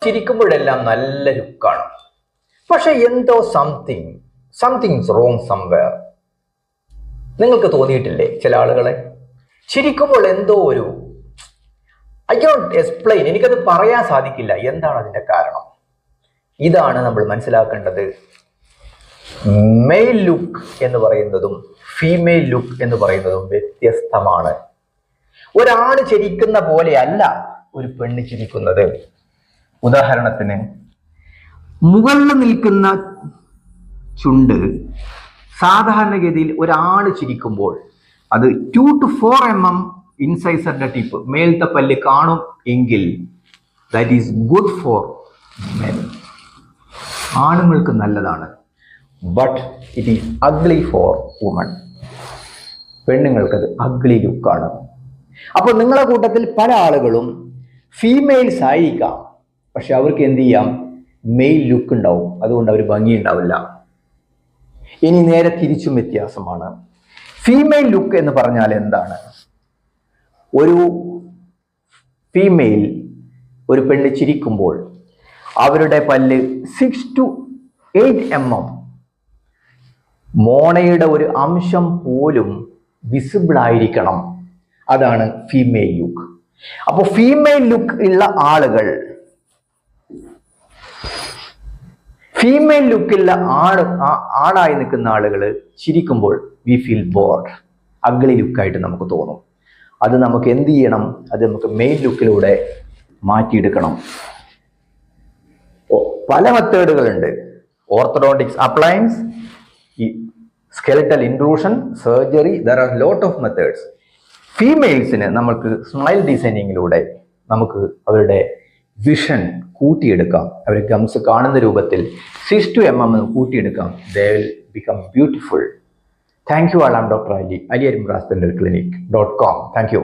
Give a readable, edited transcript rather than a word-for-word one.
ചിരിക്കുമ്പോഴെല്ലാം നല്ല ലുക്കാണ്. പക്ഷെ എന്തോ സംതിങ്സ് റോങ് സംവെയർ. നിങ്ങൾക്ക് തോന്നിയിട്ടില്ലേ ചില ആളുകളെ ചിരിക്കുമ്പോൾ എന്തോ ഒരു ഐ ക്യാനോട്ട് എക്സ്പ്ലെയിൻ, എനിക്കത് പറയാൻ സാധിക്കില്ല എന്താണ് അതിന്റെ കാരണം. ഇതാണ് നമ്മൾ മനസ്സിലാക്കേണ്ടത്. മെയിൽ ലുക്ക് എന്ന് പറയുന്നതും ഫീമെയിൽ ലുക്ക് എന്ന് പറയുന്നതും വ്യത്യസ്തമാണ്. ഒരാണ് ചിരിക്കുന്ന പോലെയല്ല ഒരു പെണ്ണ് ചിരിക്കുന്നത്. ഉദാഹരണത്തിന്, മുകളിൽ നിൽക്കുന്ന ചുണ്ട് സാധാരണഗതിയിൽ ഒരാണ് ചിരിക്കുമ്പോൾ അത് 2 to 4 mm ഇൻസൈസറിന്റെ ടിപ്പ് മേലത്തെ പല്ല് കാണും എങ്കിൽ that is good for men, ആണുങ്ങൾക്ക് നല്ലതാണ്. But it is ugly for woman, പെണ്ണുങ്ങൾക്കത് അഗ്ലി ലുക്കാണ്. അപ്പോൾ നിങ്ങളുടെ കൂട്ടത്തിൽ പല ആളുകളും ഫീമെയിൽസ് ആയിരിക്കാം, പക്ഷെ അവർക്ക് എന്ത് ചെയ്യാം, മെയിൽ ലുക്ക് ഉണ്ടാവും, അതുകൊണ്ട് അവർ ഭംഗിയുണ്ടാവില്ല. ഇനി നേരെ തിരിച്ചും വ്യത്യാസമാണ്. ഫീമെയിൽ ലുക്ക് എന്ന് പറഞ്ഞാൽ എന്താണ്? ഒരു ഫീമെയിൽ, ഒരു പെണ്ണ് ചിരിക്കുമ്പോൾ അവരുടെ പല്ല് 6 to 8 mm, മോണയുടെ ഒരു അംശം പോലും വിസിബിൾ ആയിരിക്കണം. അതാണ് ഫീമെയിൽ ലുക്ക്. അപ്പോൾ ഫീമെയിൽ ലുക്ക് ഉള്ള ആളുകൾ, ഫീമെയിൽ ലുക്കുള്ള ആണായി നിൽക്കുന്ന ആളുകൾ ചിരിക്കുമ്പോൾ വി ഫീൽ ബോർഡ്, അഗ്ലി ലുക്കായിട്ട് നമുക്ക് തോന്നും. അത് നമുക്ക് എന്ത് ചെയ്യണം? അത് നമുക്ക് മെയിൽ ലുക്കിലൂടെ മാറ്റിയെടുക്കണം. പല മെത്തേഡുകളുണ്ട്. Orthodontics appliance, skeletal intrusion, surgery, there are lot of methods. ഫീമെയിൽസിന് നമുക്ക് സ്മൈൽ ഡിസൈനിങ്ങിലൂടെ നമുക്ക് അവരുടെ വിഷൻ കൂട്ടിയെടുക്കാം. അവർ ഗംസ് കാണുന്ന രൂപത്തിൽ 6 to 8 mm കൂട്ടിയെടുക്കാം. They will become beautiful. Thank you all. I'm Dr. Ali, aliarimrasdentalclinic.com. Thank you.